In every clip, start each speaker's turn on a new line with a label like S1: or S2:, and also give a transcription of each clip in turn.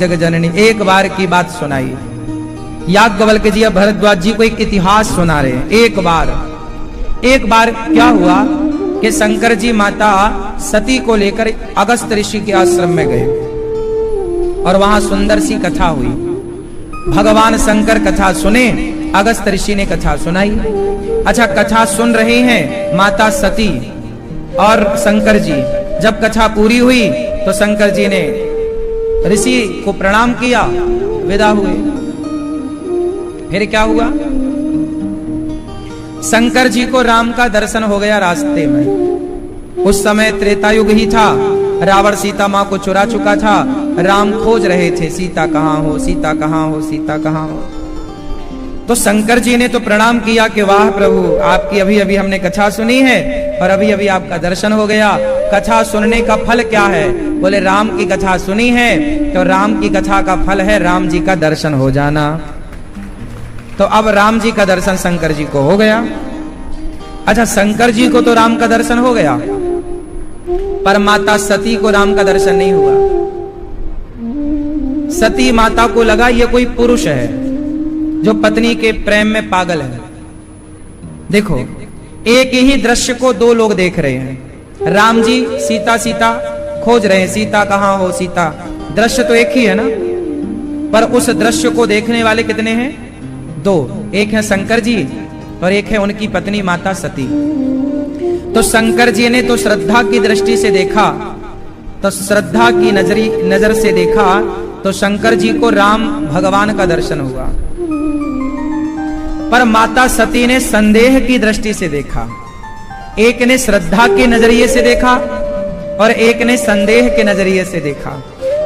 S1: जग जननी। एक बार की बात सुनाई। याज्ञवल्क्य जी अब भरद्वाज जी को एक इतिहास सुना रहे हैं। एक बार क्या हुआ कि शंकर जी माता सती को लेकर अगस्त ऋषि के आश्रम में गए और वहां सुंदर सी कथा हुई। भगवान शंकर कथा सुने, अगस्त ऋषि ने कथा सुनाई। अच्छा, कथा सुन रहे हैं माता सती और शंकर जी। जब कथा पूरी हुई तो शंकर जी ने ऋषि को प्रणाम किया, विदा हुए। फिर क्या हुआ? शंकर जी को राम का दर्शन हो गया रास्ते में। उस समय त्रेता युग ही था। रावण सीता मां को चुरा चुका था। राम खोज रहे थे, सीता कहां हो, सीता कहां हो, सीता कहां हो। तो शंकर जी ने तो प्रणाम किया कि वाह प्रभु, आपकी अभी अभी हमने कथा सुनी है और अभी अभी आपका दर्शन हो गया। कथा सुनने का फल क्या है? बोले राम की कथा सुनी है तो राम की कथा का फल है राम जी का दर्शन हो जाना। तो अब राम जी का दर्शन शंकर जी को हो गया। अच्छा, शंकर जी को तो राम का दर्शन हो गया, पर माता सती को राम का दर्शन नहीं हुआ। सती माता को लगा ये कोई पुरुष है जो पत्नी के प्रेम में पागल है। देखो, एक ही दृश्य को दो लोग देख रहे हैं। राम जी सीता सीता खोज रहे हैं, सीता कहां हो, सीता। दृश्य तो एक ही है ना, पर उस दृश्य को देखने वाले कितने हैं? दो। एक है शंकर जी और एक है उनकी पत्नी माता सती। तो शंकर जी ने तो श्रद्धा की दृष्टि से देखा, तो श्रद्धा की नजर से देखा तो शंकर जी को राम भगवान का दर्शन हुआ। पर माता सती ने संदेह की दृष्टि से देखा। एक ने श्रद्धा के नजरिए से देखा और एक ने संदेह के नजरिए से देखा।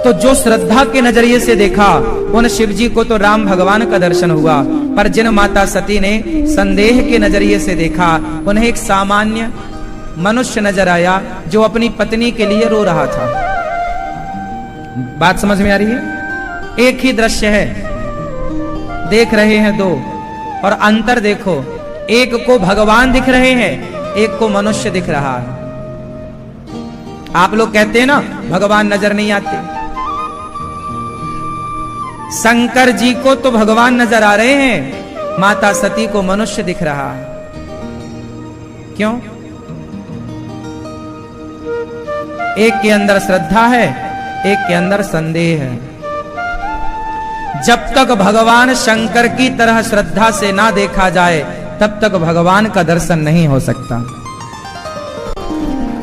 S1: तो जो श्रद्धा के नजरिए से देखा उन शिव जी को तो राम भगवान का दर्शन हुआ, पर जिन माता सती ने संदेह के नजरिए से देखा उन्हें एक सामान्य मनुष्य नजर आया जो अपनी पत्नी के लिए रो रहा था। बात समझ में आ रही है? एक ही दृश्य है, देख रहे हैं दो, और अंतर देखो, एक को भगवान दिख रहे हैं, एक को मनुष्य दिख रहा है। आप लोग कहते हैं ना भगवान नजर नहीं आते। शंकर जी को तो भगवान नजर आ रहे हैं, माता सती को मनुष्य दिख रहा है। क्यों? एक के अंदर श्रद्धा है, एक के अंदर संदेह है। जब तक भगवान शंकर की तरह श्रद्धा से ना देखा जाए तब तक भगवान का दर्शन नहीं हो सकता।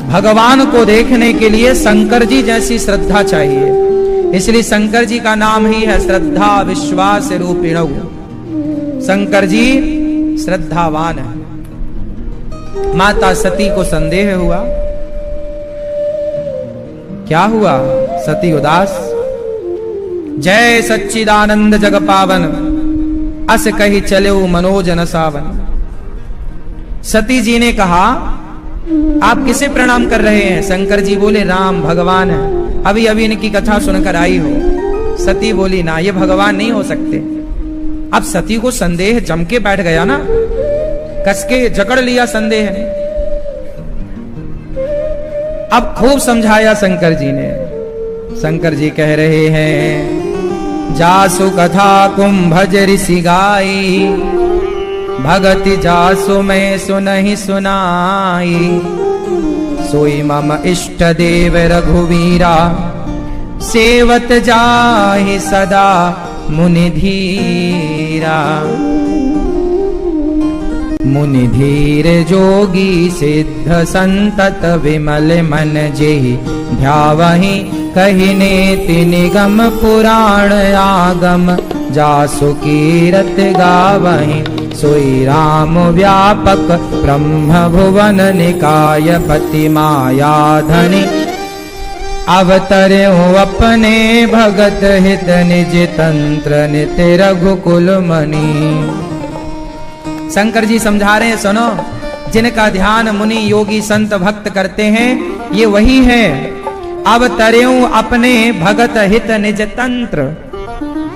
S1: भगवान को देखने के लिए शंकर जी जैसी श्रद्धा चाहिए। इसलिए शंकर जी का नाम ही है श्रद्धा विश्वास रूपिणौ। शंकर जी श्रद्धावान है। माता सती को संदेह हुआ। क्या हुआ? सती उदास। जय सच्चिदानंद जग पावन, अस कही चले मनोजन सावन। सती जी ने कहा आप किसे प्रणाम कर रहे हैं? शंकर जी बोले राम भगवान है, अभी अभी इनकी कथा सुनकर आई हो। सती बोली ना, ये भगवान नहीं हो सकते। अब सती को संदेह जम के बैठ गया ना, कसके जकड़ लिया संदेह ने। अब खूब समझाया शंकर जी ने। शंकर जी कह रहे हैं जासु कथा कुंभज ऋषि गाई, भगति जासु मैं सुनहि सुनाई। सोई मम इष्ट देव रघुवीरा, सेवत जाहि सदा मुनि धीरा। मुनि धीर जोगी सिद्ध संतत, विमल मन जेहि ध्यावहि। कहिने निगम पुराण आगम, जासु कीरत गावहि। सोई राम व्यापक ब्रह्म भुवन निकाय, पति माया धनि। अवतरे अपने भगत हित, निज तंत्र नित्य रघुकुल मणि। शंकर जी समझा रहे हैं, सुनो, जिनका ध्यान मुनि योगी संत भक्त करते हैं ये वही है। अब तरेऊ अपने भगत हित निज तंत्र,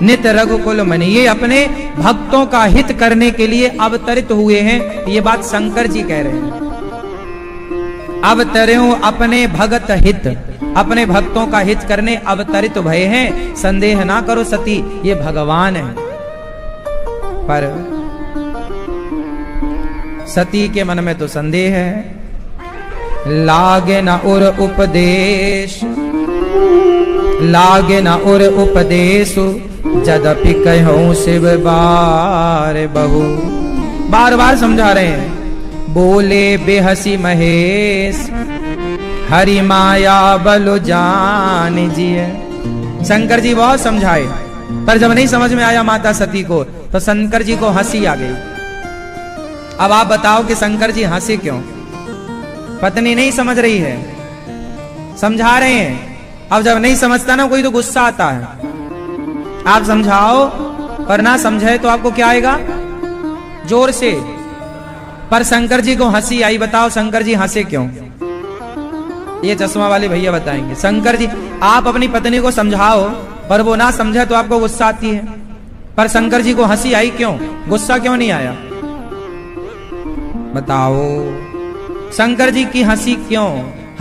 S1: नित रघुकुल मणि। ये अपने भक्तों का हित करने के लिए अवतरित हुए हैं। ये बात शंकर जी कह रहे हैं। अब तरेऊ अपने भगत हित, अपने भक्तों का हित करने अवतरित भय हैं। संदेह ना करो सती, ये भगवान है। पर सती के मन में तो संदेह है। लागे न उर उपदेश, लागे न उर उपदेश, जदपि कहूं शिव बार बहु। बार बार समझा रहे हैं। बोले बेहसी महेश, हरि माया बलो जान जिए। शंकर जी बहुत समझाए, पर जब नहीं समझ में आया माता सती को, तो शंकर जी को हंसी आ गई। अब आप बताओ कि शंकर जी हंसे क्यों? पत्नी नहीं समझ रही है, समझा रहे हैं। अब जब नहीं समझता ना कोई, तो गुस्सा आता है। आप समझाओ और ना समझे तो आपको क्या आएगा? जोर से। पर शंकर जी को हंसी आई। बताओ शंकर जी हंसे क्यों? ये चश्मा वाले भैया बताएंगे। शंकर जी, आप अपनी पत्नी को समझाओ पर वो ना समझे तो आपको गुस्सा आती है, पर शंकर जी को हंसी आई क्यों? गुस्सा क्यों नहीं आया? बताओ शंकर जी की हंसी क्यों?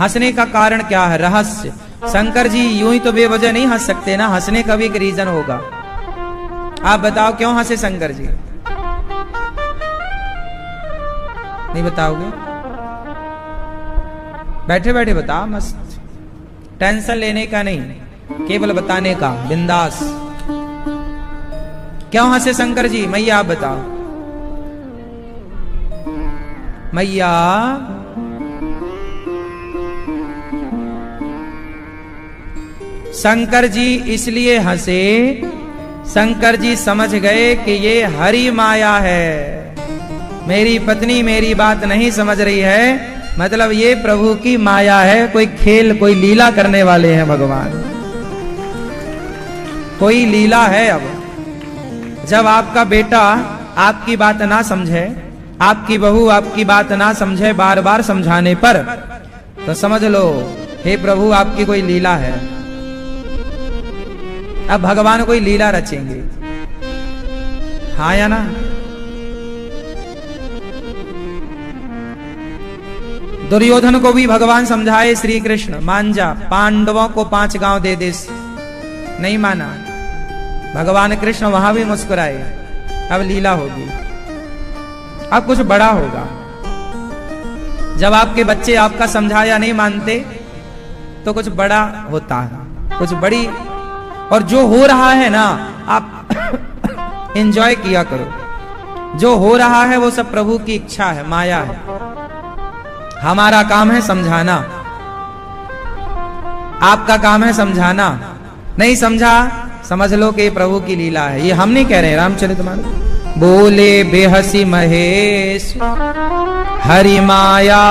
S1: हंसने का कारण क्या है? रहस्य। शंकर जी यूं ही तो बेवजह नहीं हंस सकते ना, हंसने का भी एक रीजन होगा। आप बताओ क्यों हंसे शंकर जी? नहीं बताओगे? बैठे बैठे बताओ, मस्त, टेंशन लेने का नहीं, केवल बताने का, बिंदास। क्यों हंसे शंकर जी? मैया आप बताओ। मैया शंकर जी इसलिए हंसे, शंकर जी समझ गए कि ये हरि माया है। मेरी पत्नी मेरी बात नहीं समझ रही है, मतलब ये प्रभु की माया है। कोई खेल, कोई लीला करने वाले हैं भगवान, कोई लीला है। अब जब आपका बेटा आपकी बात ना समझे, आपकी बहू आपकी बात ना समझे बार बार समझाने पर, तो समझ लो हे प्रभु आपकी कोई लीला है। अब भगवान कोई लीला रचेंगे, हाँ या ना? दुर्योधन को भी भगवान समझाए, श्री कृष्ण मान जा, पांडवों को 5 गांव दे दे, नहीं माना। भगवान कृष्ण वहां भी मुस्कुराए। अब लीला होगी, अब कुछ बड़ा होगा। जब आपके बच्चे आपका समझाया नहीं मानते, तो कुछ बड़ा होता है, कुछ बड़ी। और जो हो रहा है ना, आप एंजॉय किया करो। जो हो रहा है वो सब प्रभु की इच्छा है, माया है। हमारा काम है समझाना, आपका काम है समझाना। नहीं समझा, समझ लो कि प्रभु की लीला है। ये हम नहीं कह रहे हैं, रामचरितमानस। बोले बेहसी महेश, हरि माया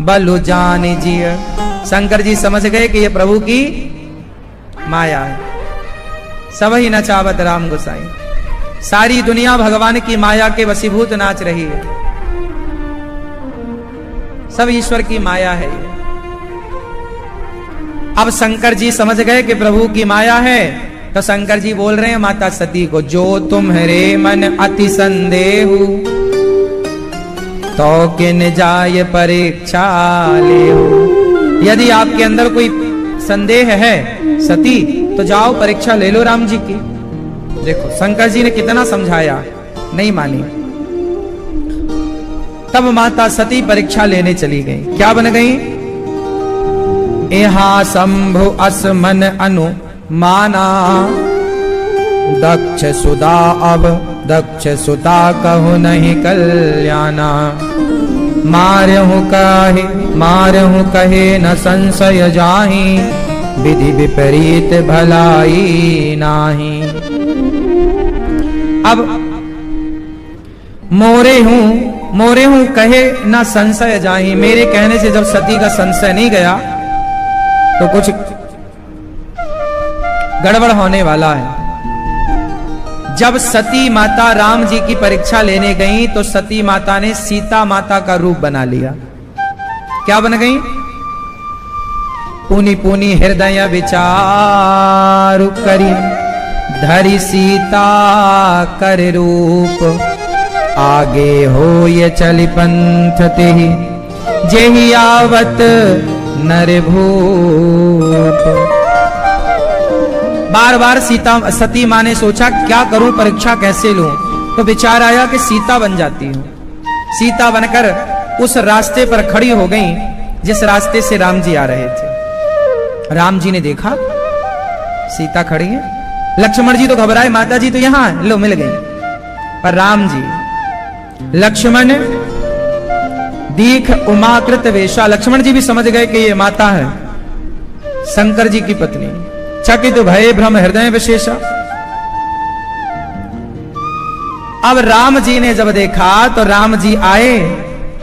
S1: बलु जान जिय। शंकर जी समझ गए कि ये प्रभु की माया है। सब ही नचावत राम गोसाई, सारी दुनिया भगवान की माया के वशीभूत नाच रही है। सब ईश्वर की माया है ये। अब शंकर जी समझ गए कि प्रभु की माया है, तो शंकर जी बोल रहे हैं माता सती को, जो तुम्हारे मन अति संदेह तो किन जाय परीक्षा ले हो। यदि आपके अंदर कोई संदेह है सती, तो जाओ परीक्षा ले लो राम जी की। देखो शंकर जी ने कितना समझाया, नहीं मानी। तब माता सती परीक्षा लेने चली गई। क्या बन गई? यहाँ शंभु असमन अनु माना, दक्ष सुदा अब दक्ष सुता कहु नहीं कल्याणा। मारहु कहे न संशय जाहि, विधि विपरीत भलाई नाही। अब मोरे हूं कहे न संशय जाहि। मेरे कहने से जब सती का संशय नहीं गया, तो कुछ गड़बड़ होने वाला है। जब सती माता राम जी की परीक्षा लेने गई, तो सती माता ने सीता माता का रूप बना लिया। क्या बन गई? पुनि पुनि हृदय विचार करी, धरि सीता कर रूप। आगे हो ये चली पंथ तेहि, जेहि आवत नरभूप। बार बार सती माँ ने सोचा क्या करूं, परीक्षा कैसे लूं, तो विचार आया कि सीता बन जाती हूं। सीता बनकर उस रास्ते पर खड़ी हो गई जिस रास्ते से राम जी आ रहे थे। राम जी ने देखा सीता खड़ी है, लक्ष्मण जी तो घबराए, माता जी तो यहां लो मिल गई। पर राम जी, लक्ष्मण दीख उमाकृत वेशा, लक्ष्मण जी भी समझ गए कि ये माता है शंकर जी की पत्नी। चकित भय भ्रम हृदय विशेषा। अब राम जी ने जब देखा तो राम जी आए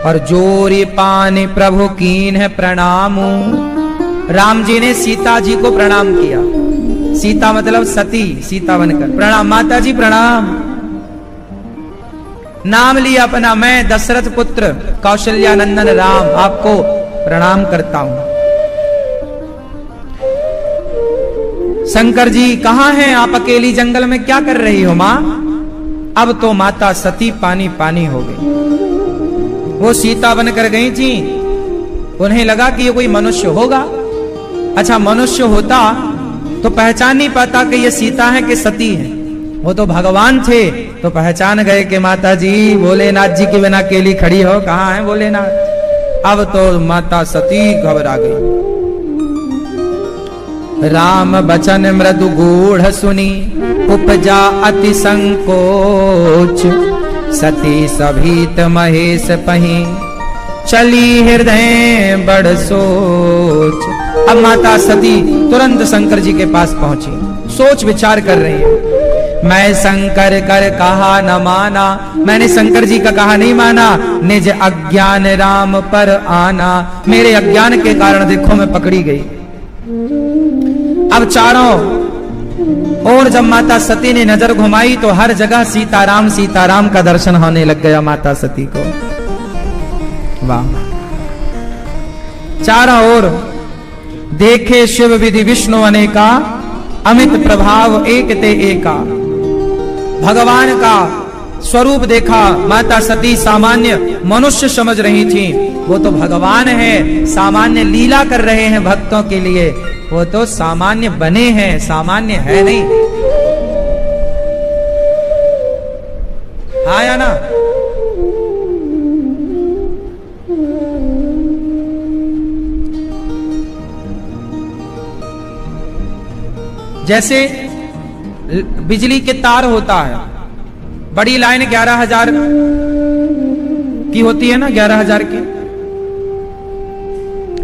S1: और जोरी पानी प्रभु कीन है प्रणाम। राम जी ने सीता जी को प्रणाम किया। सीता मतलब सती, सीता बनकर प्रणाम, माता जी प्रणाम। नाम लिया अपना, मैं दशरथ पुत्र कौशल्या नंदन राम आपको प्रणाम करता हूं। शंकर जी कहां हैं आप, अकेली जंगल में क्या कर रही हो मां? अब तो माता सती पानी पानी हो गई। वो सीता बनकर गई थी, उन्हें लगा कि ये कोई मनुष्य होगा। अच्छा मनुष्य होता तो पहचान नहीं पाता कि ये सीता है कि सती है। वो तो भगवान थे तो पहचान गए कि माता जी भोलेनाथ जी के बिना अकेली खड़ी हो, कहां है भोलेनाथ। अब तो माता सती घबरा गई। राम बचन मृदु गूढ़ सुनी उपजा अति संकोच, सती सभीत महेश पही चली हृदय बड़ सोच। अब माता सती तुरंत शंकर जी के पास पहुंची, सोच विचार कर रही है। मैं शंकर कर कहा न माना, मैंने शंकर जी का कहा नहीं माना। निज अज्ञान राम पर आना, मेरे अज्ञान के कारण देखो मैं पकड़ी गई। अब चारों और जब माता सती ने नजर घुमाई तो हर जगह सीताराम का दर्शन होने लग गया माता सती को। वाह, चारों ओर देखे शिव विधि विष्णु अनेका, अमित प्रभाव एक ते एका। भगवान का स्वरूप देखा, माता सती सामान्य मनुष्य समझ रही थी, वो तो भगवान है, सामान्य लीला कर रहे हैं भक्तों के लिए, वो तो सामान्य बने हैं, सामान्य है नहीं। हाँ या ना? जैसे बिजली के तार होता है, बड़ी लाइन 11,000 की होती है ना, 11,000 की।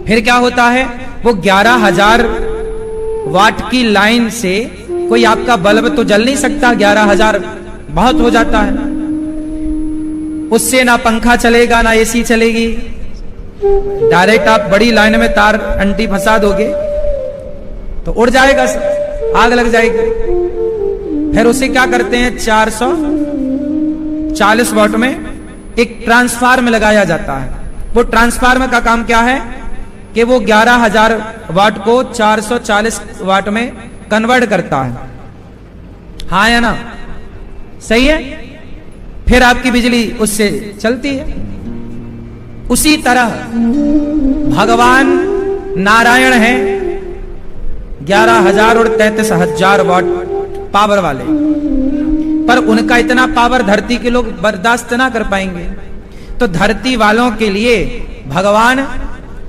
S1: फिर क्या होता है, वो 11,000 वाट की लाइन से कोई आपका बल्ब तो जल नहीं सकता, 11,000 बहुत हो जाता है। उससे ना पंखा चलेगा ना एसी चलेगी। डायरेक्ट आप बड़ी लाइन में तार अंटी फंसा दोगे तो उड़ जाएगा, आग लग जाएगी। फिर उसे क्या करते हैं, 440 वाट में एक ट्रांसफार्मर लगाया जाता है। वो ट्रांसफार्मर का काम क्या है कि वो 11,000 वाट को 440 वाट में कन्वर्ट करता है। हाँ या ना? सही है। फिर आपकी बिजली उससे चलती है। उसी तरह भगवान नारायण है 11,000 और 33,000 वाट पावर वाले, पर उनका इतना पावर धरती के लोग बर्दाश्त ना कर पाएंगे। तो धरती वालों के लिए भगवान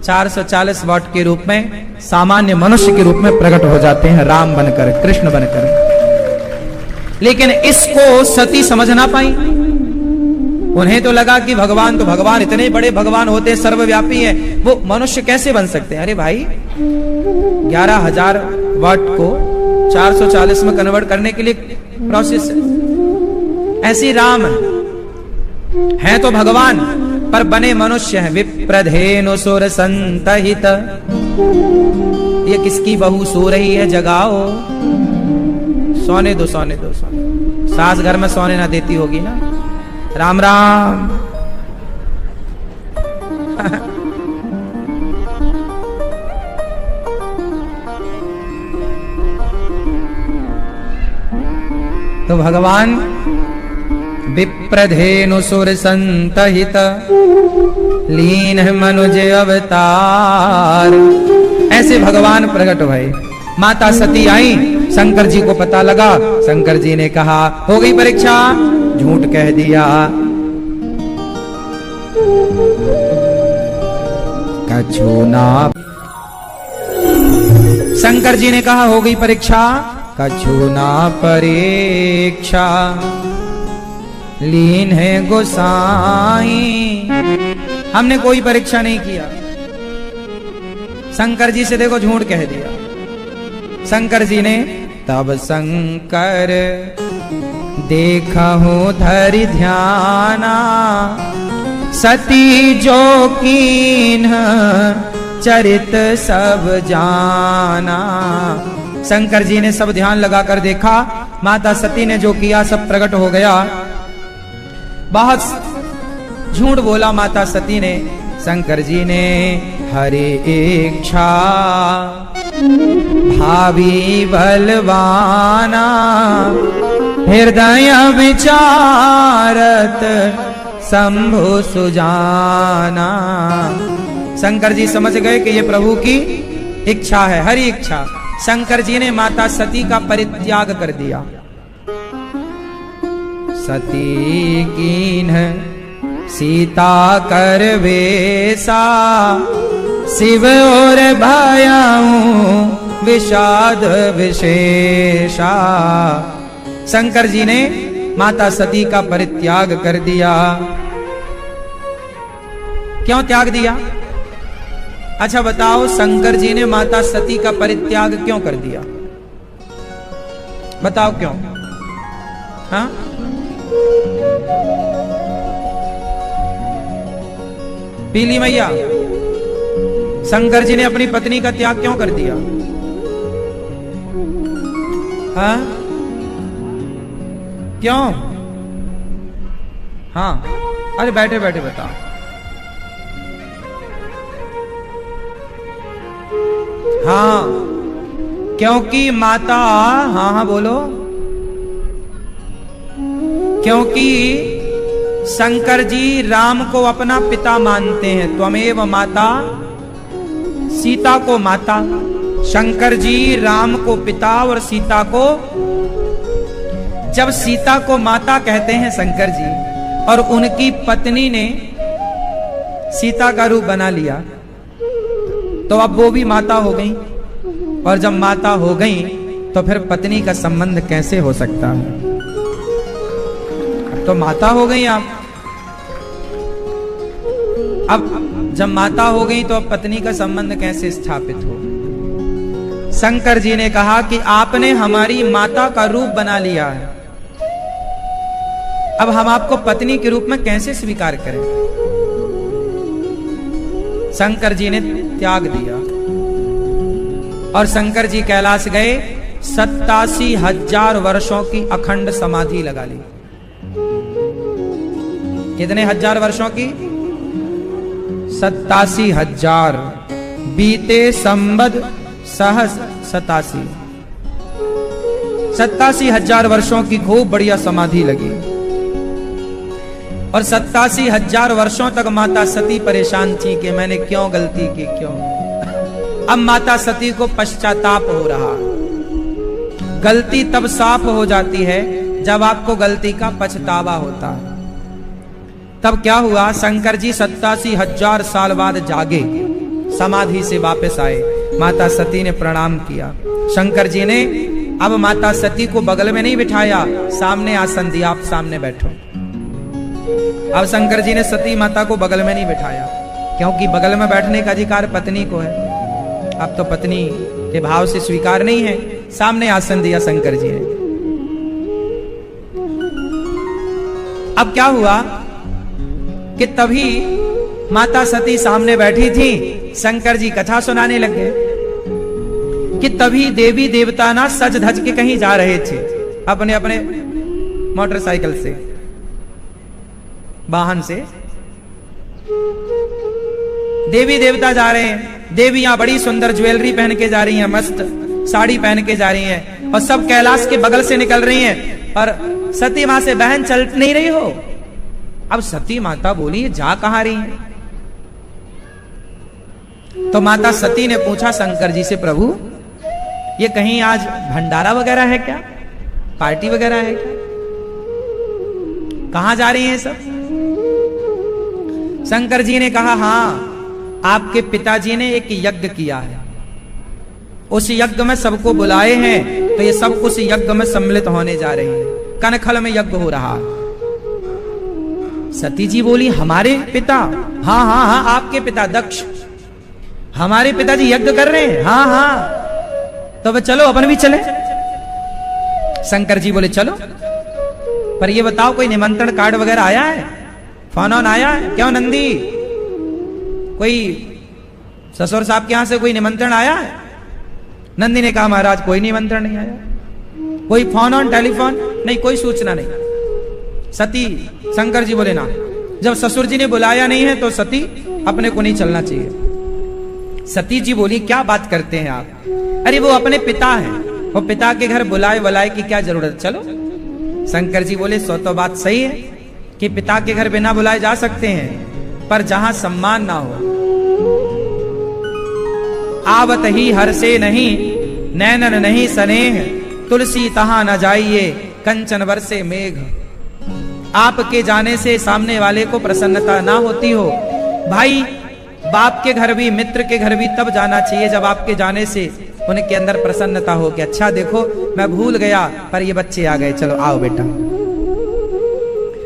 S1: 440 वाट के रूप में सामान्य मनुष्य के रूप में प्रकट हो जाते हैं, राम बनकर, कृष्ण बनकर। लेकिन इसको सती समझ ना पाई। उन्हें तो लगा कि भगवान तो भगवान, इतने बड़े भगवान होते हैं, सर्वव्यापी है, वो मनुष्य कैसे बन सकते हैं? अरे भाई 11,000 वाट को 440 में कन्वर्ट करने के लिए प्रोसेस है। ऐसी राम है तो भगवान पर बने मनुष्य हैं। विप्रधेनु सुर संतहित, ये किसकी बहू सो रही है, जगाओ। सोने दो, सोने दो, सोने। सास घर में सोने ना देती होगी ना। राम राम। तो भगवान विप्रधेनु सुर संतहित लीन मनुज अवतार। ऐसे भगवान प्रकट भये। माता सती आई, शंकर जी को पता लगा। शंकर जी ने कहा हो गई परीक्षा, झूठ कह दिया। कछु ना, शंकर जी ने कहा हो गई परीक्षा, कछु ना परीक्षा लीन है गोसाई। हमने कोई परीक्षा नहीं किया। शंकर जी से देखो झूठ कह दिया। शंकर जी ने तब शंकर देखा हो धरि ध्याना, सती जो कीन चरित सब जाना। शंकर जी ने सब ध्यान लगाकर देखा, माता सती ने जो किया सब प्रकट हो गया। बहुत झूठ बोला माता सती ने। शंकर जी ने हरि इच्छा भावी बलवाना, हृदय विचारत शंभु सुजाना। शंकर जी समझ गए कि ये प्रभु की इच्छा है, हरि इच्छा। शंकर जी ने माता सती का परित्याग कर दिया। सती कीन सीता कर वेसा, शिव और भयाऊं विषाद विशेषा। शंकर जी ने माता सती का परित्याग कर दिया। क्यों त्याग दिया? अच्छा बताओ, शंकर जी ने माता सती का परित्याग क्यों कर दिया? बताओ क्यों? हाँ, पीली मैया, शंकर जी ने अपनी पत्नी का त्याग क्यों कर दिया? हाँ, क्यों? हाँ, अरे बैठे बैठे बताओ। हाँ, क्योंकि माता, हाँ हाँ बोलो, क्योंकि शंकर जी राम को अपना पिता मानते हैं। त्वमेव माता, सीता को माता। शंकर जी राम को पिता और सीता को, जब सीता को माता कहते हैं शंकर जी, और उनकी पत्नी ने सीता का रूप बना लिया, तो अब वो भी माता हो गई। और जब माता हो गई तो फिर पत्नी का संबंध कैसे हो सकता है? तो माता हो गई आप। अब जब माता हो गई तो अब पत्नी का संबंध कैसे स्थापित हो? शंकर जी ने कहा कि आपने हमारी माता का रूप बना लिया है, अब हम आपको पत्नी के रूप में कैसे स्वीकार करें? शंकर जी ने त्याग दिया और शंकर जी कैलाश गए। 87,000 वर्षों की अखंड समाधि लगा ली। कितने हजार वर्षों की? 87,000। बीते संबद सहस 87। 87,000 वर्षों की खूब बढ़िया समाधि लगी। और 87,000 वर्षों तक माता सती परेशान थी कि मैंने क्यों गलती की, क्यों। अब माता सती को पश्चाताप हो रहा। गलती तब साफ हो जाती है जब आपको गलती का पछतावा होता है। तब क्या हुआ? शंकर जी 87,000 साल बाद जागे, समाधि से वापस आए। माता सती ने प्रणाम किया। शंकर जी ने अब माता सती को बगल में नहीं बिठाया, सामने आसन दिया, आप सामने बैठो। अब शंकर जी ने सती माता को बगल में नहीं बिठाया, क्योंकि बगल में बैठने का अधिकार पत्नी को है। अब तो पत्नी के भाव से स्वीकार नहीं है। सामने आसन दिया शंकर जी ने। अब क्या हुआ कि तभी माता सती सामने बैठी थी, शंकर जी कथा सुनाने लगे कि तभी देवी देवता ना सज धज के कहीं जा रहे थे, अपने अपने मोटरसाइकिल से, वाहन से। देवी देवता जा रहे हैं। देवियां बड़ी सुंदर ज्वेलरी पहन के जा रही हैं, मस्त साड़ी पहन के जा रही हैं, और सब कैलाश के बगल से निकल रही हैं। और सती मां से बहन चल नहीं रही हो। अब सती माता बोली ये जा कहां रही है? तो माता सती ने पूछा शंकर जी से, प्रभु ये कहीं आज भंडारा वगैरह है क्या, पार्टी वगैरह है क्या, कहां जा रही हैं सब? शंकर जी ने कहा, हां आपके पिताजी ने एक यज्ञ किया है, उस यज्ञ में सबको बुलाए हैं, तो ये सब उस यज्ञ में सम्मिलित होने जा रहे हैं, कनखल में यज्ञ हो रहा। सती जी बोली, हमारे पिता? हाँ हाँ हाँ आपके पिता दक्ष, हमारे पिताजी यज्ञ कर रहे हैं? हाँ हाँ, तो अब चलो अपन भी चले। शंकर जी बोले चलो, पर ये बताओ कोई निमंत्रण कार्ड वगैरह आया है, फोन ऑन आया है? क्यों नंदी, कोई ससुर साहब के यहां से कोई निमंत्रण आया है? नंदी ने कहा, महाराज कोई निमंत्रण नहीं आया, कोई फोन ऑन टेलीफोन नहीं, कोई सूचना नहीं। सती शंकर जी बोले ना, जब ससुर जी ने बुलाया नहीं है तो सती अपने को नहीं चलना चाहिए। सती जी बोली, क्या बात करते हैं आप, अरे वो अपने पिता हैं, वो पिता के घर बुलाए बुलाए की क्या जरूरत, चलो। शंकर जी बोले, सो तो बात सही है कि पिता के घर बिना बुलाए जा सकते हैं, पर जहां सम्मान ना हो। आवत ही हर से नहीं, नैनन नहीं स्नेह, तुलसी तहां न जाइए, कंचन बरसे मेघ। आपके जाने से सामने वाले को प्रसन्नता ना होती हो, भाई बाप के घर भी, मित्र के घर भी तब जाना चाहिए जब आपके जाने से उनके अंदर प्रसन्नता हो कि अच्छा देखो मैं भूल गया पर ये बच्चे आ गए, चलो आओ बेटा।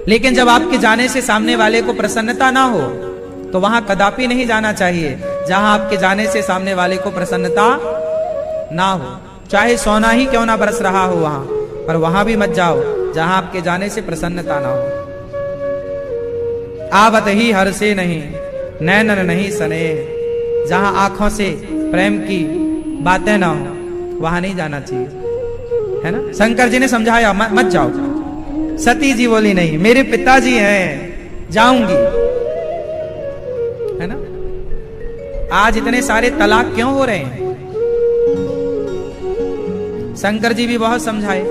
S1: लेकिन जब आपके जाने से सामने वाले को प्रसन्नता ना हो तो वहां कदापि नहीं जाना चाहिए। जहां आपके जाने से सामने वाले को प्रसन्नता ना हो, चाहे सोना ही क्यों ना बरस रहा हो वहां, पर वहां भी मत जाओ जहां आपके जाने से प्रसन्नता ना हो। आवत ही हर से नहीं, नैनन नहीं स्नेह, जहां आंखों से प्रेम की बातें ना हो वहां नहीं जाना चाहिए, है ना। शंकर जी ने समझाया मत जाओ। सती जी बोली, नहीं मेरे पिताजी हैं, जाऊंगी, है ना। आज इतने सारे तलाक क्यों हो रहे हैं? शंकर जी भी बहुत समझाए,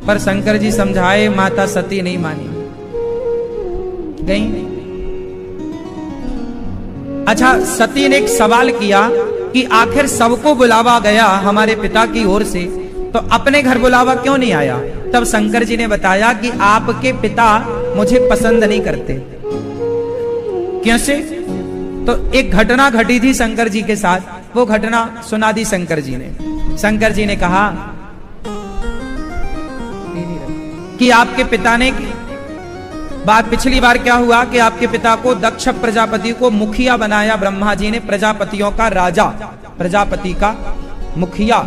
S1: पर शंकर जी समझाए, माता सती नहीं मानी, गई। अच्छा, सती ने एक सवाल किया कि आखिर सबको बुलावा गया हमारे पिता की ओर से, तो अपने घर बुलावा क्यों नहीं आया? तब शंकर जी ने बताया कि आपके पिता मुझे पसंद नहीं करते। कैसे? तो एक घटना घटी थी शंकर जी के साथ, वो घटना सुना दी शंकर जी ने। शंकर जी ने कहा कि आपके पिता ने, बात पिछली बार क्या हुआ कि आपके पिता को दक्ष प्रजापति को मुखिया बनाया ब्रह्मा जी ने, प्रजापतियों का राजा, प्रजापति का मुखिया।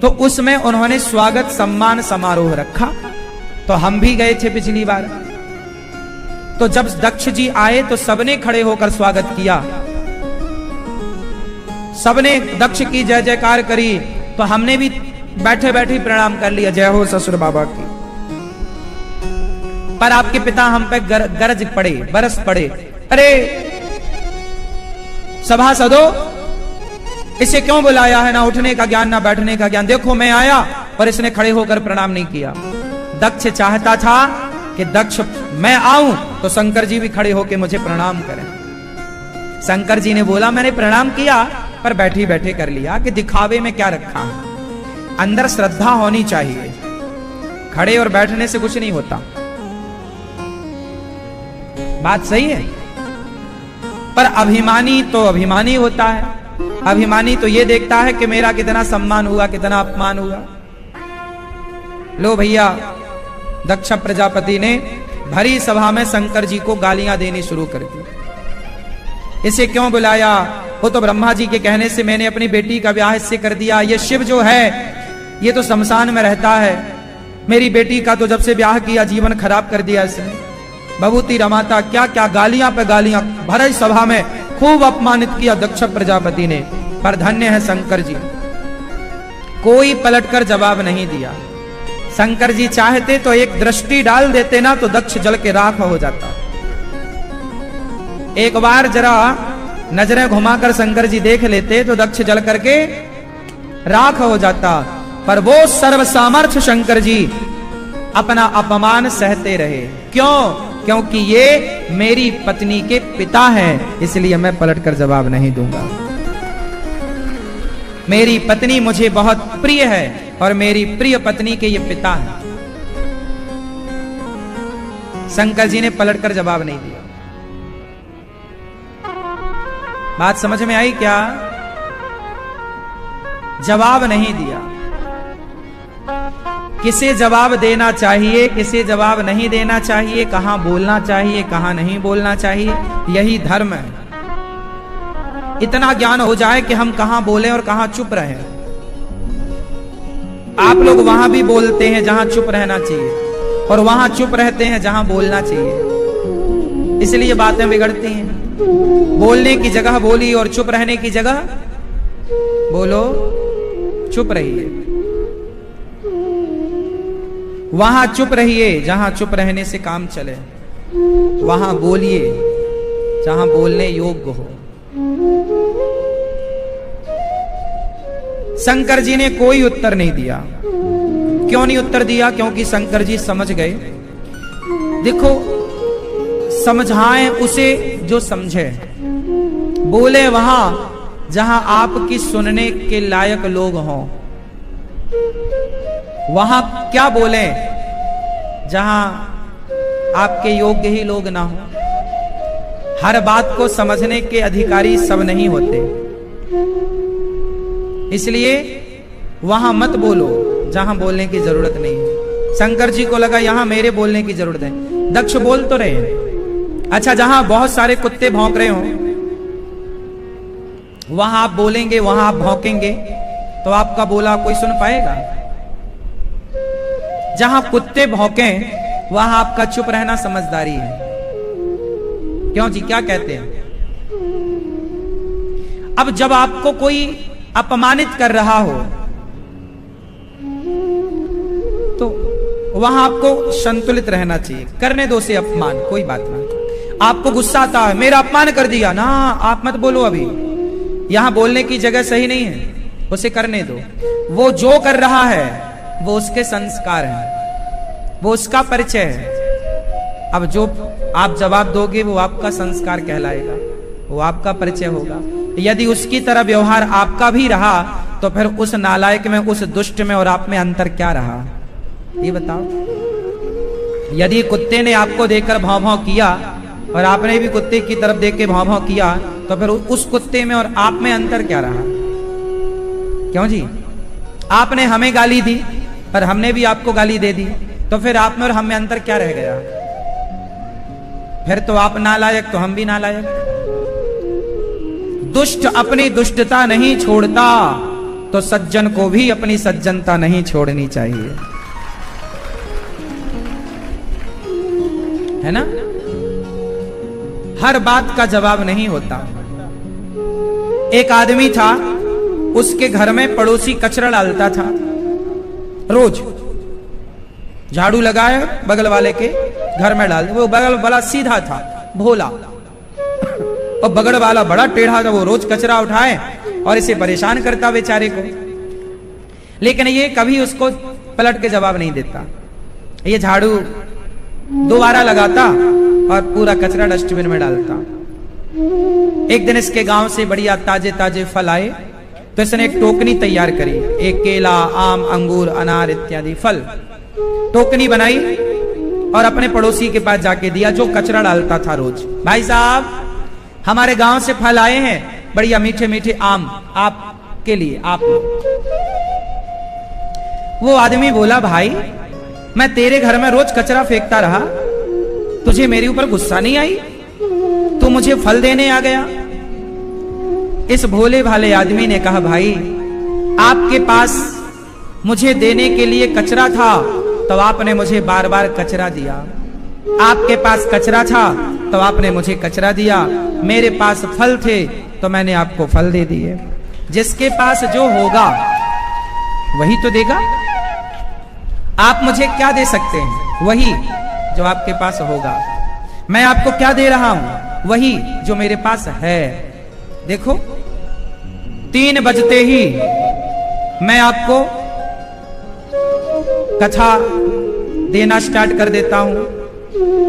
S1: तो उसमें उन्होंने स्वागत सम्मान समारोह रखा, तो हम भी गए थे पिछली बार। तो जब दक्ष जी आए तो सबने खड़े होकर स्वागत किया, सबने दक्ष की जय जयकार करी, तो हमने भी बैठे बैठे प्रणाम कर लिया, जय हो ससुर बाबा की। पर आपके पिता हम पे गरज पड़े, बरस पड़े, अरे सभासदो इसे क्यों बुलाया है, ना उठने का ज्ञान ना बैठने का ज्ञान, देखो मैं आया पर इसने खड़े होकर प्रणाम नहीं किया। दक्ष चाहता था कि दक्ष मैं आऊं तो शंकर जी भी खड़े होकर मुझे प्रणाम करें। शंकर जी ने बोला, मैंने प्रणाम किया पर बैठे बैठे कर लिया, कि दिखावे में क्या रखा है, अंदर श्रद्धा होनी चाहिए, खड़े और बैठने से कुछ नहीं होता। बात सही है, पर अभिमानी तो अभिमानी होता है, अभिमानी तो ये देखता है कि मेरा कितना सम्मान हुआ, कितना अपमान हुआ। लो भैया, दक्ष प्रजापति ने भरी सभा में शंकर जी को गालियां देनी शुरू कर दी। इसे क्यों बुलाया, वो तो ब्रह्मा जी के कहने से मैंने अपनी बेटी का ब्याह इससे कर दिया, ये शिव जो है ये तो शमशान में रहता है, मेरी बेटी का तो जब से ब्याह किया जीवन खराब कर दिया इसने, भभूति रमाता, क्या क्या गालियां पे गालियां, भरी सभा में खूब अपमानित किया दक्ष प्रजापति ने। पर धन्य है शंकर जी, कोई पलटकर जवाब नहीं दिया। शंकर जी चाहते तो एक दृष्टि डाल देते ना तो दक्ष जल के राख हो जाता। एक बार जरा नजरें घुमाकर शंकर जी देख लेते तो दक्ष जल करके राख हो जाता, पर वो सर्व सामर्थ्य शंकर जी अपना अपमान सहते रहे। क्यों? क्योंकि ये मेरी पत्नी के पिता हैं, इसलिए मैं पलटकर जवाब नहीं दूंगा। मेरी पत्नी मुझे बहुत प्रिय है और मेरी प्रिय पत्नी के ये पिता हैं। शंकर जी ने पलटकर जवाब नहीं दिया। बात समझ में आई क्या? जवाब नहीं दिया। किसे जवाब देना चाहिए, किसे जवाब नहीं देना चाहिए, कहां बोलना चाहिए, कहां नहीं बोलना चाहिए, यही धर्म है। इतना ज्ञान हो जाए कि हम कहां बोले और कहां चुप रहे। आप लोग वहां भी बोलते हैं जहां चुप रहना चाहिए और वहां चुप रहते हैं जहां बोलना चाहिए, इसलिए बातें बिगड़ती हैं। बोलने की जगह बोली और चुप रहने की जगह बोलो, चुप रहिए। वहां चुप रहिए जहां चुप रहने से काम चले, वहां बोलिए जहां बोलने योग्य हो। शंकर जी ने कोई उत्तर नहीं दिया। क्यों नहीं उत्तर दिया? क्योंकि शंकर जी समझ गए। देखो, समझाएं उसे जो समझे, बोले वहां जहां आपकी सुनने के लायक लोग हों। वहां क्या बोले? जहां आपके योग्य ही लोग ना हो। हर बात को समझने के अधिकारी सब नहीं होते, इसलिए वहां मत बोलो जहां बोलने की जरूरत नहीं है। शंकर जी को लगा यहां मेरे बोलने की जरूरत है। दक्ष बोल तो रहे, अच्छा जहां बहुत सारे कुत्ते भौंक रहे हो वहां आप बोलेंगे, वहां आप भौंकेंगे तो आपका बोला कोई सुन पाएगा? जहां कुत्ते भौंकें वहां आपका चुप रहना समझदारी है। क्यों जी, क्या कहते हैं? अब जब आपको कोई अपमानित कर रहा हो तो वहां आपको संतुलित रहना चाहिए। करने दो से अपमान, कोई बात नहीं। आपको गुस्सा आता है, मेरा अपमान कर दिया ना, आप मत बोलो, अभी यहां बोलने की जगह सही नहीं है, उसे करने दो। वो जो कर रहा है वो उसके संस्कार हैं, वो उसका परिचय है। अब जो आप जवाब दोगे वो आपका संस्कार कहलाएगा, वो आपका परिचय होगा। यदि उसकी तरह व्यवहार आपका भी रहा तो फिर उस नालायक में, उस दुष्ट में और आप में अंतर क्या रहा, ये बताओ। यदि कुत्ते ने आपको देखकर भौं भौं किया और आपने भी कुत्ते की तरफ देख के भौं भौं किया तो फिर उस कुत्ते में और आप में अंतर क्या रहा? क्यों जी? आपने हमें गाली दी पर हमने भी आपको गाली दे दी, तो फिर आप में और हम में अंतर क्या रह गया? फिर तो आप नालायक तो हम भी नालायक। दुष्ट अपनी दुष्टता नहीं छोड़ता तो सज्जन को भी अपनी सज्जनता नहीं छोड़नी चाहिए, है ना? हर बात का जवाब नहीं होता। एक आदमी था, उसके घर में पड़ोसी कचरा डालता था। रोज झाड़ू लगाए बगल वाले के घर में डाल, वो बगल वाला सीधा था, भोला, और बगल वाला बड़ा टेढ़ा था। वो रोज कचरा उठाए और इसे परेशान करता बेचारे को, लेकिन ये कभी उसको पलट के जवाब नहीं देता। ये झाड़ू दोबारा लगाता और पूरा कचरा डस्टबिन में डालता। एक दिन इसके गांव से बढ़िया ताजे ताजे फल आए तो इसने एक टोकनी तैयार करी, एक केला, आम, अंगूर, अनार इत्यादि फल, टोकनी बनाई और अपने पड़ोसी के पास जाके दिया जो कचरा डालता था रोज। भाई साहब, हमारे गांव से फल आए हैं, बढ़िया मीठे मीठे आम, आपके लिए, आप। वो आदमी बोला, भाई मैं तेरे घर में रोज कचरा फेंकता रहा, तुझे मेरे ऊपर गुस्सा नहीं आई? तू मुझे फल देने आ गया। इस भोले भाले आदमी ने कहा, भाई आपके पास मुझे देने के लिए कचरा था तो आपने मुझे बार बार कचरा दिया, आपके पास कचरा था तो आपने मुझे कचरा दिया, मेरे पास फल थे तो मैंने आपको फल दे दिए। जिसके पास जो होगा वही तो देगा। आप मुझे क्या दे सकते हैं? वही जो आपके पास होगा। मैं आपको क्या दे रहा हूं? वही जो मेरे पास है। देखो 3 बजते ही मैं आपको कथा देना स्टार्ट कर देता हूं,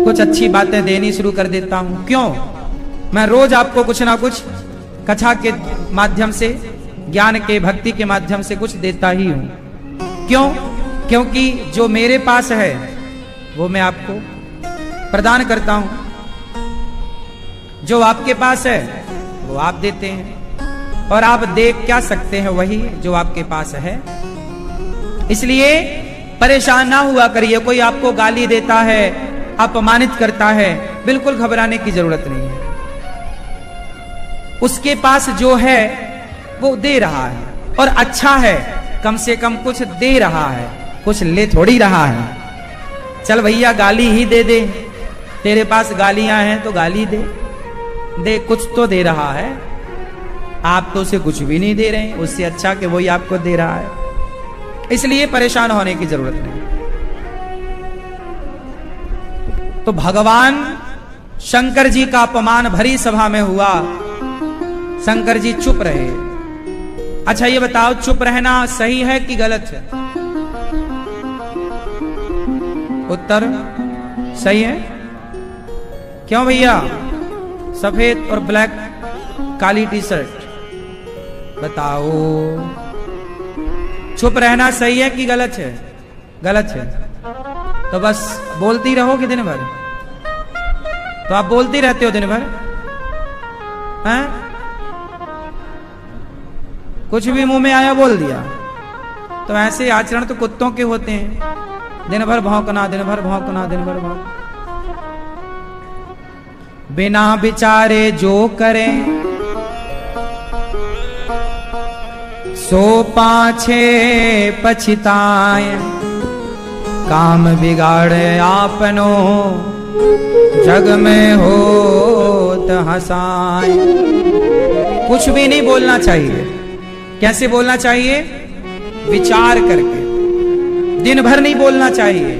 S1: कुछ अच्छी बातें देनी शुरू कर देता हूं। क्यों? मैं रोज आपको कुछ ना कुछ कथा के माध्यम से, ज्ञान के, भक्ति के माध्यम से कुछ देता ही हूं। क्यों? क्योंकि जो मेरे पास है वो मैं आपको प्रदान करता हूं, जो आपके पास है वो आप देते हैं, और आप देख क्या सकते हैं? वही जो आपके पास है। इसलिए परेशान ना हुआ करिए। कोई आपको गाली देता है, अपमानित करता है, बिल्कुल घबराने की जरूरत नहीं है। उसके पास जो है वो दे रहा है, और अच्छा है, कम से कम कुछ दे रहा है, कुछ ले थोड़ी रहा है। चल भैया गाली ही दे दे, तेरे पास गालियां हैं तो गाली दे दे, कुछ तो दे रहा है। आप तो उसे कुछ भी नहीं दे रहे हैं, उससे अच्छा कि वही आपको दे रहा है। इसलिए परेशान होने की जरूरत नहीं। तो भगवान शंकर जी का अपमान भरी सभा में हुआ, शंकर जी चुप रहे। अच्छा ये बताओ, चुप रहना सही है कि गलत है? उत्तर सही है। क्यों भैया? सफेद और ब्लैक काली टी शर्ट, बताओ चुप रहना सही है कि गलत है? गलत है। तो बस बोलती रहोगे दिन भर? तो आप बोलती रहते हो दिन भर, हैं? कुछ भी मुंह में आया बोल दिया। तो ऐसे आचरण तो कुत्तों के होते हैं, दिन भर भौंकना, दिन भर भौंकना, दिन भर भौंकना। बिना विचारे जो करें सो पाछे पछताए, काम बिगाड़े आपनो जग में होत हंसाए। कुछ भी नहीं बोलना चाहिए। कैसे बोलना चाहिए? विचार करके। दिन भर नहीं बोलना चाहिए,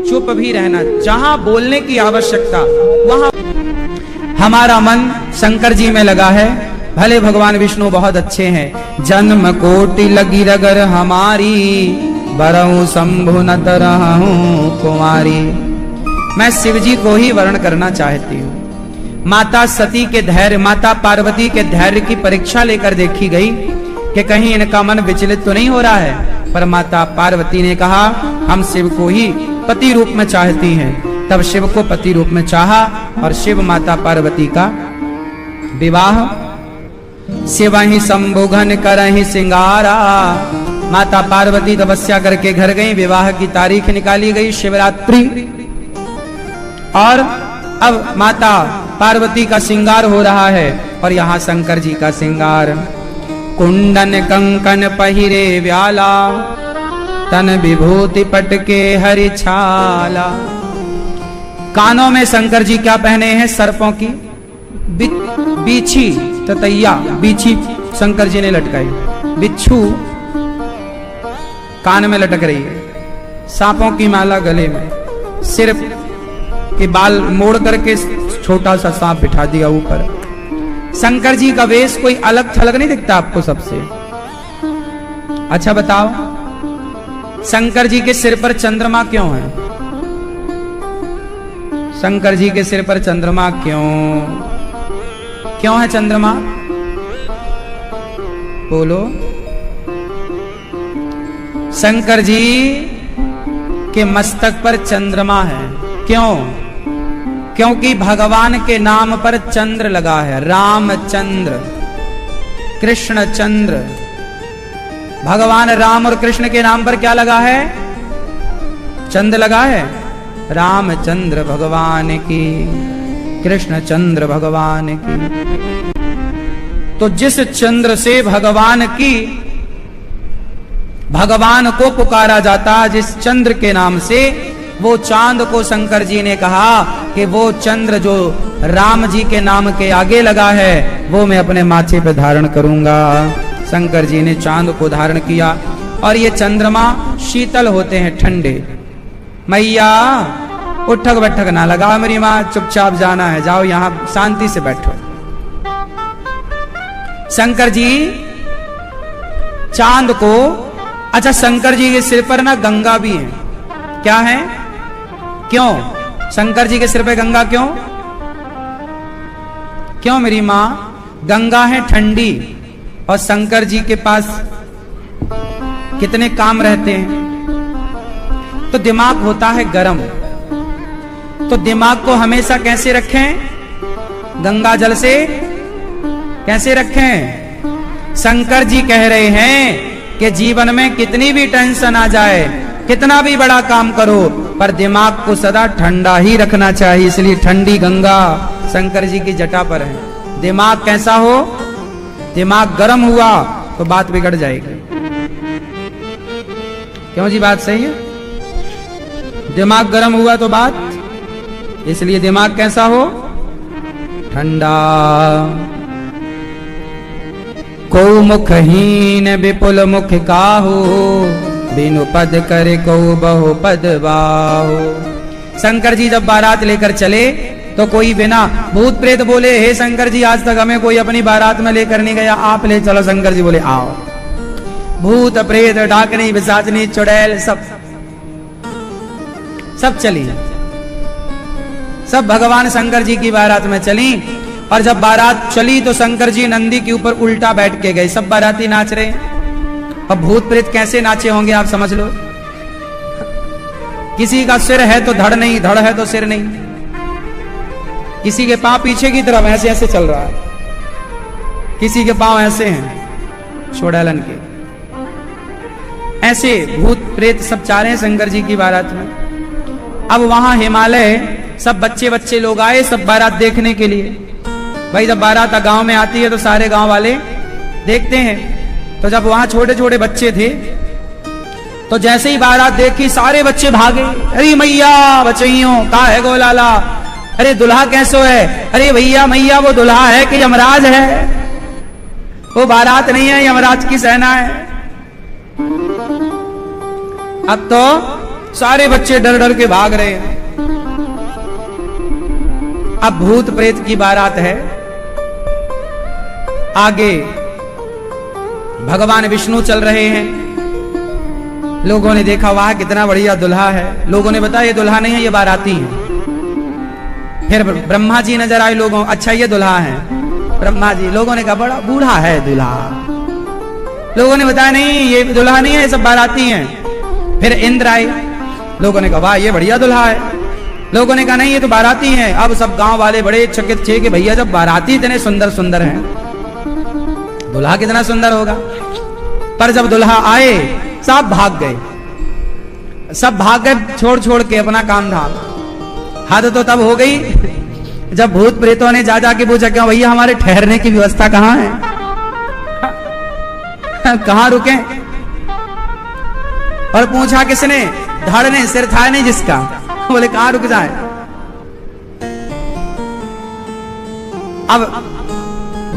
S1: चुप भी रहना। जहां बोलने की आवश्यकता वहां हमारा मन शंकर जी में लगा है। भले भगवान विष्णु बहुत अच्छे हैं। जन्म कोटि लगी रगर हमारी, बरहूं शंभु न तरहूं कुमारी। मैं शिव जी को ही वर्ण करना चाहती हूँ। माता सती के धैर्य, माता पार्वती के धैर्य की परीक्षा लेकर देखी गई कि कहीं इनका मन विचलित तो नहीं हो रहा है। पर माता पार्वती ने कहा हम शिव को ही पति रूप में चाहती हैं। तब शिव को पति रूप में चाहा, और शिव माता पार्वती का विवाह शिव ही शंभुघन करहि सिंगारा। माता पार्वती तपस्या करके घर गई, विवाह की तारीख निकाली गई, शिवरात्रि। और अब माता पार्वती का श्रृंगार हो रहा है, और यहाँ शंकर जी का श्रृंगार। कुंडन कंकन पहिरे व्याला, तन विभूति पटके हरि छाला। कानों में शंकर जी क्या पहने हैं? सर्पों की बीछी ततैया, बीछी शंकर जी ने लटकाई, बिच्छू कान में लटक रही है, सांपों की माला गले में, सिर के बाल मोड़ करके छोटा सा सांप बिठा दिया ऊपर। शंकर जी का वेश कोई अलग थलग नहीं दिखता आपको सबसे? अच्छा बताओ, शंकर जी के सिर पर चंद्रमा क्यों है? शंकर जी के सिर पर चंद्रमा क्यों है चंद्रमा? बोलो। शंकर जी के मस्तक पर चंद्रमा है। क्यों? क्योंकि भगवान के नाम पर चंद्र लगा है। रामचंद्र, कृष्ण चंद्र। भगवान राम और कृष्ण के नाम पर क्या लगा है? चंद्र लगा है। रामचंद्र भगवान की, कृष्ण चंद्र भगवान की। तो जिस चंद्र से भगवान को पुकारा जाता, जिस चंद्र के नाम से, वो चांद को शंकर जी ने कहा कि वो चंद्र जो राम जी के नाम के आगे लगा है वो मैं अपने माथे पे धारण करूंगा। शंकर जी ने चांद को धारण किया, और ये चंद्रमा शीतल होते हैं, ठंडे। मैया उठक बैठक ना लगा मेरी माँ, चुपचाप जाना है, जाओ यहाँ शांति से बैठो। शंकर जी चांद को, अच्छा शंकर जी के सिर पर ना गंगा भी है, क्या है, क्यों शंकर जी के सिर पे गंगा क्यों, क्यों मेरी मां, गंगा है ठंडी और शंकर जी के पास कितने काम रहते हैं, तो दिमाग होता है गरम, तो दिमाग को हमेशा कैसे रखें, गंगा जल से कैसे रखें। शंकर जी कह रहे हैं कि जीवन में कितनी भी टेंशन आ जाए, कितना भी बड़ा काम करो, पर दिमाग को सदा ठंडा ही रखना चाहिए, इसलिए ठंडी गंगा शंकर जी की जटा पर है। दिमाग कैसा हो, दिमाग गर्म हुआ तो बात बिगड़ जाएगी, क्यों जी, बात सही है, दिमाग गर्म हुआ तो बात, इसलिए दिमाग कैसा हो, ठंडा। को मुखहीन विपुल मुख काहू, बिनु पद करे को बहु पद बाहु। शंकर जी जब बारात लेकर चले तो कोई बिना, भूत प्रेत बोले हे शंकर जी आज तक हमें कोई अपनी बारात में लेकर नहीं गया, आप ले चलो। शंकर जी बोले आओ। भूत प्रेत डाकनी पिशाचनी चुड़ैल सब चली, सब भगवान शंकर जी की बारात में चली। और जब बारात चली तो शंकर जी नंदी के ऊपर उल्टा बैठ के गए, सब बाराती नाच रहे। अब भूत प्रेत कैसे नाचे होंगे आप समझ लो, किसी का सिर है तो धड़ नहीं, धड़ है तो सिर नहीं, किसी के पांव पीछे की तरफ ऐसे ऐसे चल रहा है, किसी के पांव ऐसे हैं छोड़ालन के, ऐसे भूत प्रेत सब चाह रहे हैं शंकर जी की बारात में। अब वहां हिमालय सब बच्चे बच्चे लोग आए, सब बारात देखने के लिए। भाई जब बारात गांव में आती है तो सारे गांव वाले देखते हैं, तो जब वहां छोटे छोटे बच्चे थे तो जैसे ही बारात देखी सारे बच्चे भागे, अरे मैया बचइयों का है गोलाला, अरे दुल्हा कैसो है, अरे भैया मैया वो दुल्हा है कि यमराज है, वो बारात नहीं है, यमराज की सेना है। अब तो सारे बच्चे डर डर के भाग रहे हैं। अब भूत प्रेत की बारात है, आगे भगवान विष्णु चल रहे हैं। लोगों ने देखा वाह कितना बढ़िया दुल्हा है, लोगों ने बताया ये दुल्हा नहीं है ये बाराती है। फिर ब्रह्मा जी नजर आए लोगों, अच्छा ये दुल्हा है ब्रह्मा जी, लोगों ने कहा बड़ा बूढ़ा है दुल्हा, लोगों ने बताया नहीं ये दुल्हा नहीं है, ये सब बाराती हैं। फिर इंद्र आए, लोगों ने कहा वाह ये बढ़िया दुल्हा है, लोगों ने कहा नहीं ये तो बाराती हैं। अब सब गांव वाले बड़े चकित थे कि भैया जब बाराती इतने सुंदर सुंदर हैं, दुल्हा कितना सुंदर होगा। पर जब दुल्हा आए सब भाग गए, सब भाग गए छोड़ छोड़ के अपना काम धाम। हद तो तब हो गई जब भूत प्रेतों ने जा जाके पूछा क्यों भैया हमारे ठहरने की व्यवस्था कहाँ है, कहाँ रुके। और पूछा किसने, धड़ ने, सिर था नहीं जिसका, बोले कहाँ रुक जाए। अब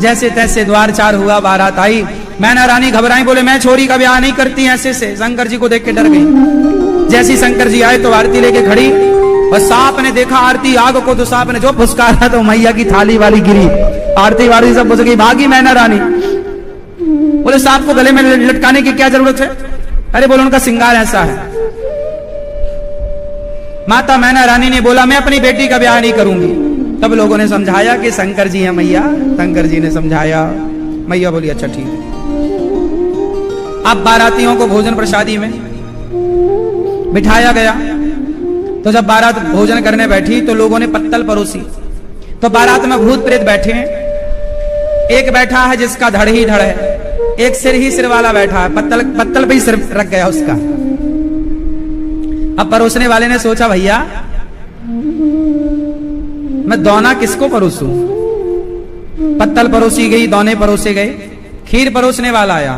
S1: जैसे तैसे द्वार चार हुआ, बारात आई। मैना रानी घबराई, बोले मैं छोरी का ब्याह नहीं करती ऐसे से। शंकर जी को देख के डर गई। जैसी शंकर जी आए तो आरती लेके खड़ी, और सांप ने देखा आरती आग को, तो सांप ने जो फुसकारा तो मैया की थाली वाली गिरी, आरती वारती सब बुझ गई, भागी मैना रानी। बोले सांप को गले में लटकाने की क्या जरूरत है, अरे बोलो उनका श्रृंगार ऐसा है। माता मैना रानी ने बोला मैं अपनी बेटी का ब्याह नहीं करूंगी। तब लोगों ने समझाया कि शंकर जी है मैया, शंकर जी ने समझाया। मैया बोली अच्छा ठीक है। अब बारातियों को भोजन प्रसादी में बिठाया गया। तो जब बारात भोजन करने बैठी तो लोगों ने पत्तल परोसी। तो बारात में भूत प्रेत बैठे हैं। एक बैठा है जिसका धड़ ही धड़ है, एक सिर ही सिर वाला बैठा है, पत्तल पे ही सिर रख गया उसका। अब परोसने वाले ने सोचा भैया मैं दोना किसको परोसूं। पत्तल परोसी गई, दोने परोसे गए। खीर परोसने वाला आया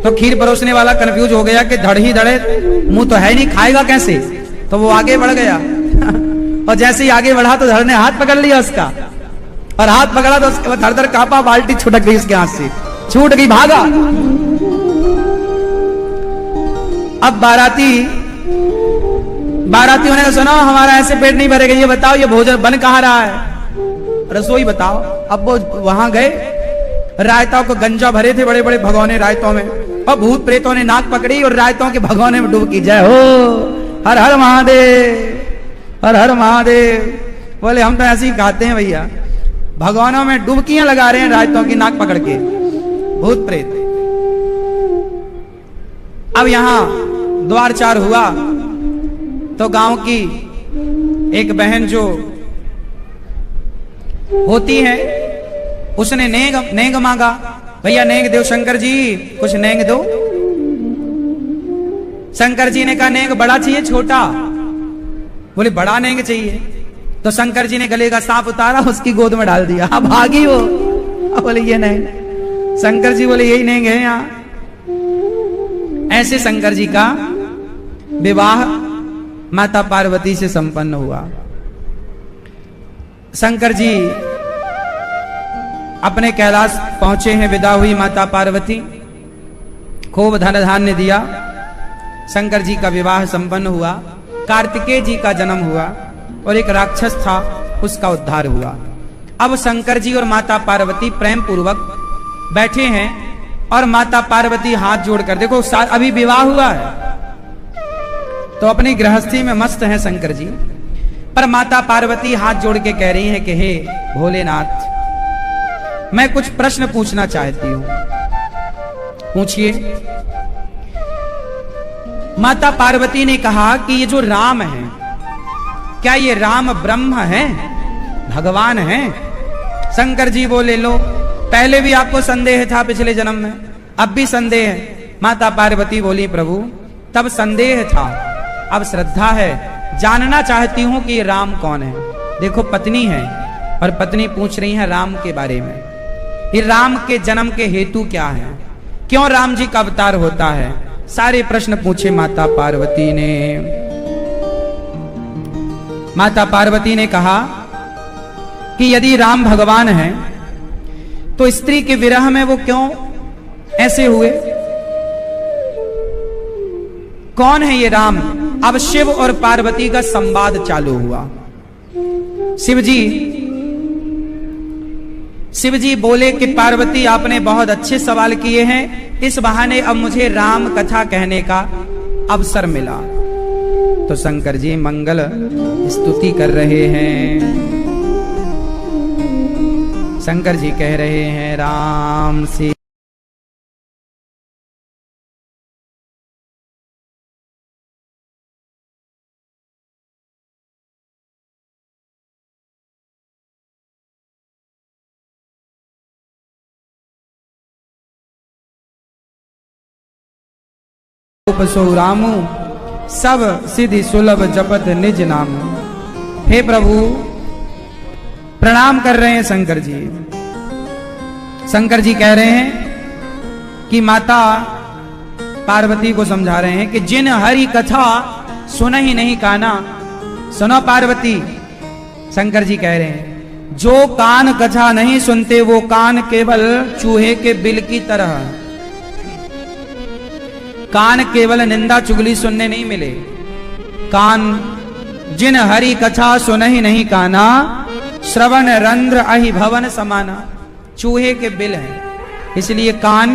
S1: तो खीर परोसने वाला कंफ्यूज हो गया कि धड़ ही धड़े, मुंह तो है नहीं, खाएगा कैसे। तो वो आगे बढ़ गया और जैसे ही आगे बढ़ा तो धड़ ने हाथ पकड़ लिया उसका, और हाथ पकड़ा तो उसके धड़ धड़ कांपा, बाल्टी छुटक गई उसके हाथ से, छूट गई, भागा। अब बारातियों ने सुना हमारा ऐसे पेट नहीं भरेगा, ये बताओ ये भोजन बन कहाँ रहा है, रसोई बताओ। अब वो वहां गए रायताओं को गंजा भरे थे बड़े बड़े भगोने रायतों में, और भूत प्रेतों ने नाक पकड़ी और रायतों के भगोने में डुबकी, जय हो हर हर महादेव हर हर महादेव। बोले हम तो ऐसे ही गाते हैं भैया, भगवानों में डुबकियां लगा रहे हैं रायतों की नाक पकड़ के भूत प्रेत। अब यहां द्वारचार हुआ तो गांव की एक बहन जो होती है उसने नेग मांगा, भैया नेग दो शंकर जी, कुछ नेग दो। शंकर जी ने कहा नेग बड़ा चाहिए छोटा? बोले बड़ा नेग चाहिए। तो शंकर जी ने गले का सांप उतारा, उसकी गोद में डाल दिया, अब भागी वो। अब बोले ये नेग, शंकर जी बोले यही नेग है यहाँ। ऐसे शंकर जी का विवाह माता पार्वती से संपन्न हुआ। शंकर जी अपने कैलाश पहुंचे हैं, विदा हुई माता पार्वती, खूब धन धान्य दिया, शंकर जी का विवाह संपन्न हुआ। कार्तिकेय जी का जन्म हुआ और एक राक्षस था उसका उद्धार हुआ। अब शंकर जी और माता पार्वती प्रेम पूर्वक बैठे हैं और माता पार्वती हाथ जोड़कर, देखो अभी विवाह हुआ है तो अपनी गृहस्थी में मस्त हैं शंकर जी, पर माता पार्वती हाथ जोड़ के कह रही हैं कि हे भोलेनाथ, मैं कुछ प्रश्न पूछना चाहती हूं, पूछिए। माता पार्वती ने कहा कि ये जो राम है, क्या ये राम ब्रह्म है, भगवान है? शंकर जी बोले लो, पहले भी आपको संदेह था पिछले जन्म में, अब भी संदेह है। माता पार्वती बोली प्रभु तब संदेह था, अब श्रद्धा है, जानना चाहती हूं कि ये राम कौन है। देखो पत्नी है और पत्नी पूछ रही है राम के बारे में, ये राम के जन्म के हेतु क्या है, क्यों राम जी का अवतार होता है, सारे प्रश्न पूछे माता पार्वती ने। माता पार्वती ने कहा कि यदि राम भगवान है तो स्त्री के विरह में वो क्यों ऐसे हुए, कौन है ये राम? अब शिव और पार्वती का संवाद चालू हुआ। शिव जी बोले कि पार्वती आपने बहुत अच्छे सवाल किए हैं, इस बहाने अब मुझे राम कथा कहने का अवसर मिला। तो शंकर जी मंगल स्तुति कर रहे हैं। शंकर जी कह रहे हैं राम से सो रामू सब सिद्धि सुलभ जपत निज नाम। हे प्रभु, प्रणाम कर रहे हैं शंकर जी। शंकर जी कह रहे हैं कि माता पार्वती को समझा रहे हैं कि जिन हरि कथा सुन ही नहीं काना, सुनो पार्वती। शंकर जी कह रहे हैं जो कान कथा नहीं सुनते वो कान केवल चूहे के बिल की तरह, कान केवल निंदा चुगली सुनने नहीं मिले, कान जिन हरि कथा सुन ही नहीं काना, श्रवण रंध्र अहि भवन समाना। चूहे के बिल हैं, इसलिए कान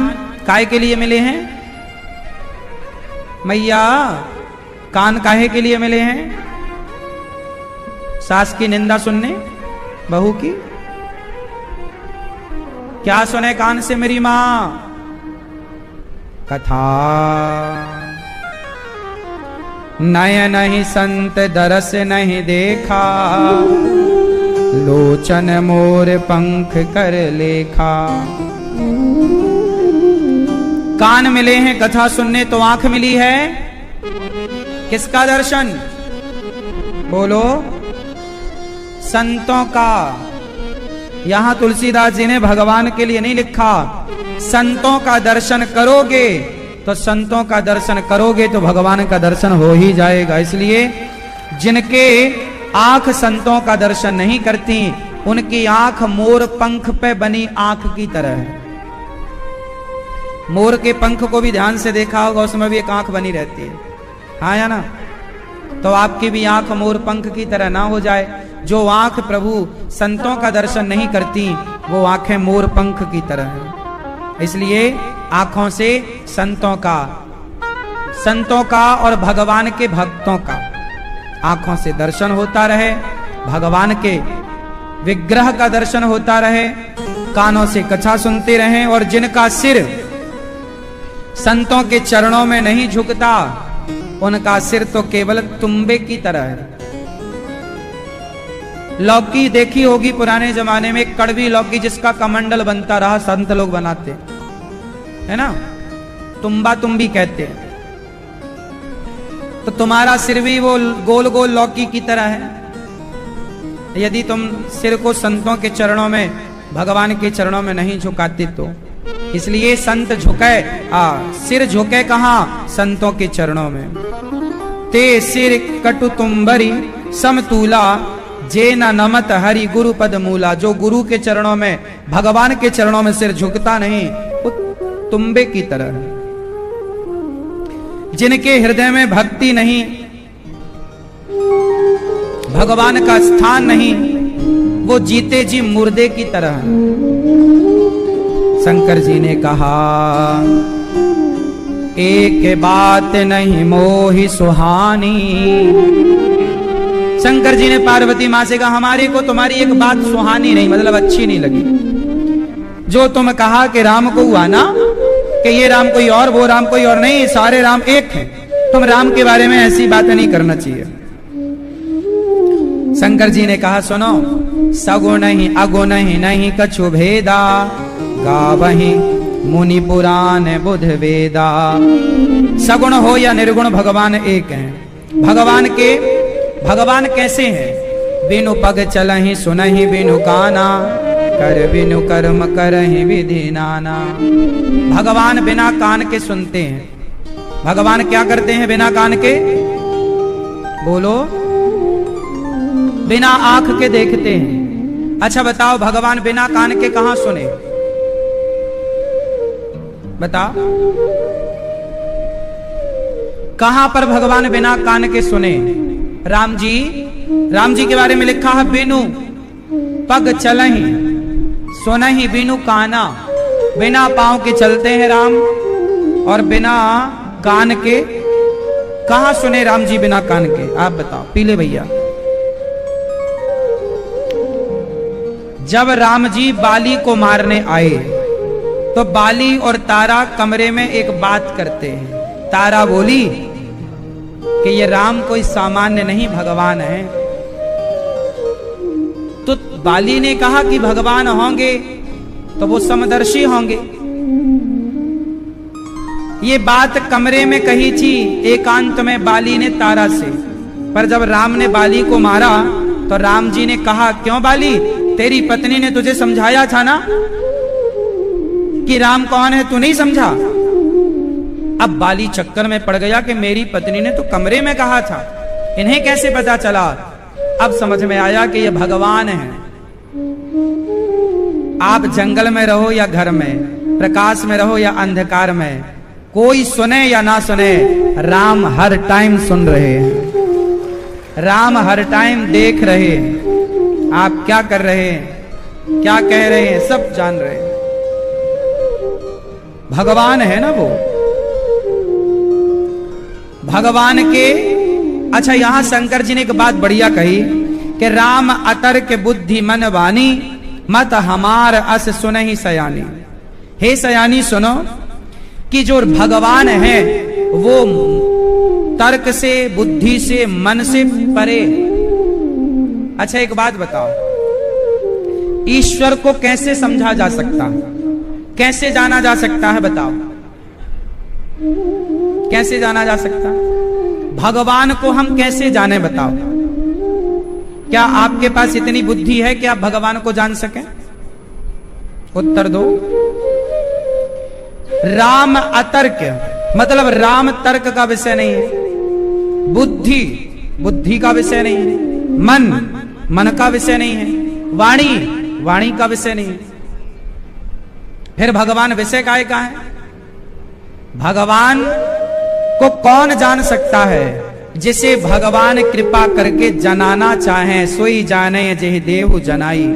S1: काहे के लिए मिले हैं मैया? कान काहे के लिए मिले हैं? सास की निंदा सुनने, बहू की? क्या सुने कान से मेरी मां? कथा। नयन ही संत दरस नहीं देखा, लोचन मोर पंख कर लेखा। कान मिले हैं कथा सुनने तो आंख मिली है किसका दर्शन? बोलो, संतों का। यहां तुलसीदास जी ने भगवान के लिए नहीं लिखा, संतों का दर्शन करोगे तो संतों का दर्शन करोगे तो भगवान का दर्शन हो ही जाएगा। इसलिए जिनके आंख संतों का दर्शन नहीं करती, उनकी आंख मोर पंख पे बनी आंख की तरह है। मोर के पंख को भी ध्यान से देखा होगा, उसमें भी एक आंख बनी रहती है, हाँ या ना? तो आपकी भी आंख मोर पंख की तरह ना हो जाए। जो आंख प्रभु संतों का दर्शन नहीं करती, वो आंखें मोर पंख की तरह है। इसलिए आंखों से संतों का और भगवान के भक्तों का आंखों से दर्शन होता रहे, भगवान के विग्रह का दर्शन होता रहे, कानों से कथा सुनते रहें, और जिनका सिर संतों के चरणों में नहीं झुकता उनका सिर तो केवल तुम्बे की तरह है। लौकी देखी होगी पुराने जमाने में, कड़वी लौकी जिसका कमंडल बनता रहा, संत लोग बनाते है ना, तुम्बा तुम्बी कहते हैं। तो तुम्हारा सिर भी वो गोल गोल लौकी की तरह है यदि तुम सिर को संतों के चरणों में, भगवान के चरणों में नहीं झुकाते तो। इसलिए संत झुके, सिर झुके कहां? संतों के चरणों में। ते सिर कटु तुम्बरी समतूला जे न नमत हरि गुरु पद मूला। जो गुरु के चरणों में, भगवान के चरणों में सिर झुकता नहीं, वो तुम्बे की तरह है। जिनके हृदय में भक्ति नहीं, भगवान का स्थान नहीं, वो जीते जी मुर्दे की तरह है। शंकर जी ने कहा, एक बात नहीं मोहि सुहानी। शंकर जी ने पार्वती मां से कहा, हमारे को तुम्हारी एक बात सुहानी नहीं, मतलब अच्छी नहीं लगी। जो तुम कहा कि राम को हुआ ना, कि ये राम कोई और, वो राम कोई और नहीं, सारे राम एक हैं, तुम राम के बारे में ऐसी बातें नहीं करना चाहिए। शंकर जी ने कहा, सुनो, सगुण ही अगुण ही नहीं कछु भेदा, गावहि मुनि पुराण बुध वेदा। सगुण हो या निर्गुण, भगवान एक हैं। भगवान कैसे हैं? बिनु पग चलहि सुनहि बिनु काना, कर बिनु कर्म करहि विधि नाना। भगवान बिना कान के सुनते हैं। भगवान क्या करते हैं बिना कान के? बोलो। बिना आंख के देखते हैं। अच्छा बताओ, भगवान बिना कान के कहां सुने? बताओ, कहां पर भगवान बिना कान के सुने? राम जी के बारे में लिखा है, बिनु पग चलहि सुनहि बिनु काना। बिना पांव के चलते हैं राम, और बिना कान के कहां सुने राम जी बिना कान के? आप बताओ पीले भैया। जब राम जी बाली को मारने आए तो बाली और तारा कमरे में एक बात करते हैं। तारा बोली कि ये राम कोई सामान्य नहीं, भगवान है। तो बाली ने कहा कि भगवान होंगे तो वो समदर्शी होंगे। ये बात कमरे में कही थी एकांत में बाली ने तारा से। पर जब राम ने बाली को मारा तो राम जी ने कहा, क्यों बाली, तेरी पत्नी ने तुझे समझाया था ना कि राम कौन है, तू नहीं समझा? अब बाली चक्कर में पड़ गया कि मेरी पत्नी ने तो कमरे में कहा था, इन्हें कैसे पता चला? अब समझ में आया कि ये भगवान है। आप जंगल में रहो या घर में, प्रकाश में रहो या अंधकार में, कोई सुने या ना सुने, राम हर टाइम सुन रहे हैं। राम हर टाइम देख रहे हैं। आप क्या कर रहे हैं, क्या कह रहे हैं, सब जान रहे हैं। भगवान है ना वो, भगवान के। अच्छा, यहां शंकर जी ने एक बात बढ़िया कही कि राम अतर्क बुद्धि मन वाणी, मत हमार अस सुनहि सयानी। हे सयानी सुनो कि जो भगवान है वो तर्क से, बुद्धि से, मन से परे। अच्छा एक बात बताओ, ईश्वर को कैसे समझा जा सकता है, कैसे जाना जा सकता है? बताओ कैसे जाना जा सकता है? भगवान को हम कैसे जाने? बताओ, क्या आपके पास इतनी बुद्धि है कि आप भगवान को जान सकें? उत्तर दो। राम अतर्क मतलब राम तर्क का विषय नहीं है, बुद्धि का विषय नहीं है, मन का विषय नहीं है, वाणी का विषय नहीं है। फिर भगवान विषय काय का है? भगवान को कौन जान सकता है? जिसे भगवान कृपा करके जनाना चाहे, सोई जाने जेहि देव जनाई।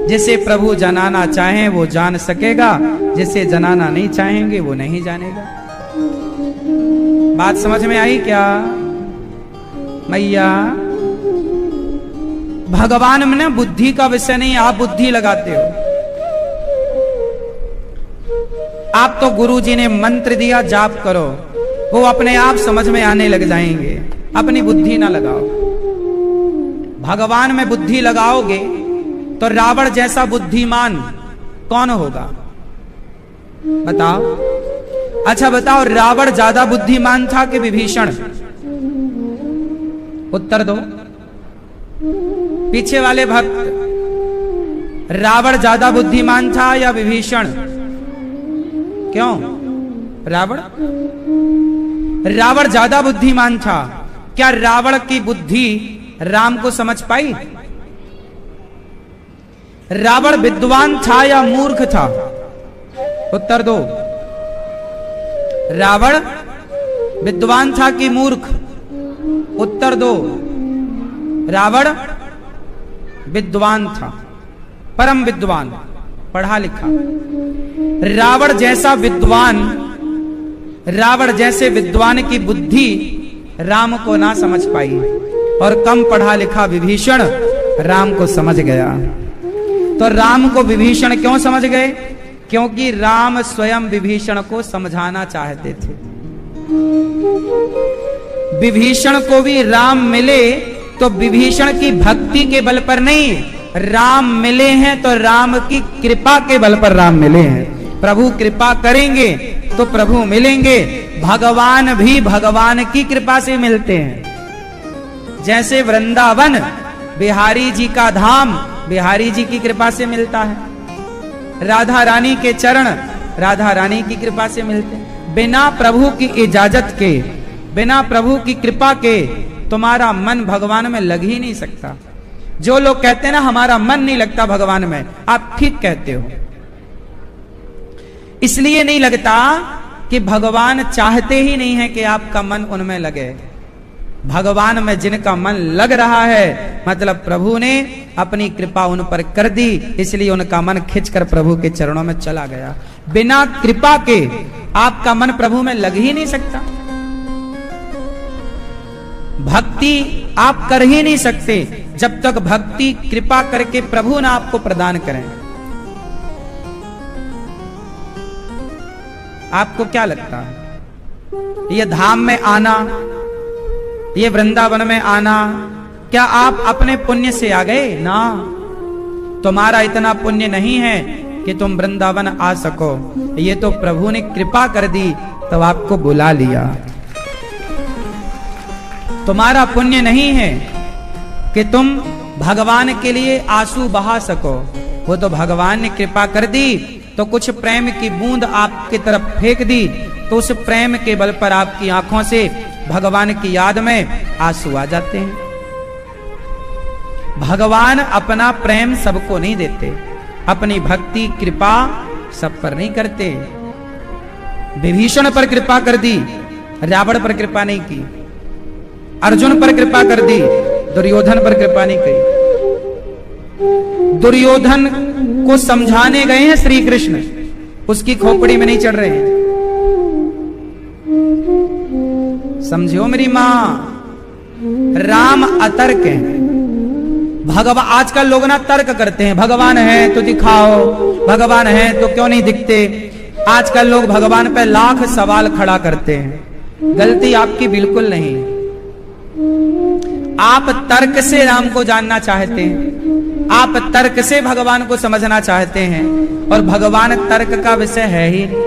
S1: जिसे प्रभु जनाना चाहे वो जान सकेगा, जिसे जनाना नहीं चाहेंगे वो नहीं जानेगा। बात समझ में आई क्या मैया? भगवान में ना बुद्धि का विषय नहीं, आप बुद्धि लगाते हो। आप तो गुरुजी ने मंत्र दिया जाप करो, वो अपने आप समझ में आने लग जाएंगे। अपनी बुद्धि ना लगाओ, भगवान में बुद्धि लगाओगे तो रावण जैसा बुद्धिमान कौन होगा बताओ? अच्छा बताओ, रावण ज्यादा बुद्धिमान था कि विभीषण? उत्तर दो पीछे वाले भक्त, रावण ज्यादा बुद्धिमान था या विभीषण? क्यों? रावण ज्यादा बुद्धिमान था। क्या रावण की बुद्धि राम को समझ पाई? रावण विद्वान था या मूर्ख था? उत्तर दो। रावण विद्वान था कि मूर्ख? उत्तर दो। रावण विद्वान था, परम विद्वान, पढ़ा लिखा। रावण जैसा विद्वान, रावण जैसे विद्वान की बुद्धि राम को ना समझ पाई, और कम पढ़ा लिखा विभीषण राम को समझ गया। तो राम को विभीषण क्यों समझ गए? क्योंकि राम स्वयं विभीषण को समझाना चाहते थे। विभीषण को भी राम मिले तो विभीषण की भक्ति के बल पर नहीं, राम मिले हैं तो राम की कृपा के बल पर राम मिले हैं। प्रभु कृपा करेंगे तो प्रभु मिलेंगे। भगवान भी भगवान की कृपा से मिलते हैं। जैसे वृंदावन बिहारी जी का धाम बिहारी जी की कृपा से मिलता है, राधा रानी के चरण राधा रानी की कृपा से मिलते हैं। बिना प्रभु की इजाजत के, बिना प्रभु की कृपा के तुम्हारा मन भगवान में लग ही नहीं सकता। जो लोग कहते हैं ना हमारा मन नहीं लगता भगवान में, आप ठीक कहते हो। इसलिए नहीं लगता कि भगवान चाहते ही नहीं है कि आपका मन उनमें लगे। भगवान में जिनका मन लग रहा है, मतलब प्रभु ने अपनी कृपा उन पर कर दी, इसलिए उनका मन खिंचकर प्रभु के चरणों में चला गया। बिना कृपा के आपका मन प्रभु में लग ही नहीं सकता। भक्ति आप कर ही नहीं सकते जब तक भक्ति कृपा करके प्रभु ना आपको प्रदान करें। आपको क्या लगता है ये धाम में आना, ये वृंदावन में आना, क्या आप अपने पुण्य से आ गए? ना, तुम्हारा इतना पुण्य नहीं है कि तुम वृंदावन आ सको। ये तो प्रभु ने कृपा कर दी तब आपको बुला लिया। तुम्हारा पुण्य नहीं है कि तुम भगवान के लिए आंसू बहा सको। वो तो भगवान ने कृपा कर दी, तो कुछ प्रेम की बूंद आपकी तरफ फेंक दी, तो उस प्रेम के बल पर आपकी आंखों से भगवान की याद में आंसू आ जाते हैं। भगवान अपना प्रेम सबको नहीं देते, अपनी भक्ति कृपा सब पर नहीं करते। विभीषण पर कृपा कर दी, रावण पर कृपा नहीं की। अर्जुन पर कृपा कर दी, दुर्योधन पर कृपा नहीं की। दुर्योधन को समझाने गए हैं श्री कृष्ण, उसकी खोपड़ी में नहीं चढ़ रहे हैं। समझो मेरी मां, राम अतर्क है। भगवान, आजकल लोग ना तर्क करते हैं, भगवान है तो दिखाओ, भगवान है तो क्यों नहीं दिखते। आजकल लोग भगवान पे लाख सवाल खड़ा करते हैं। गलती आपकी बिल्कुल नहीं। आप तर्क से राम को जानना चाहते हैं, आप तर्क से भगवान को समझना चाहते हैं, और भगवान तर्क का विषय है ही नहीं।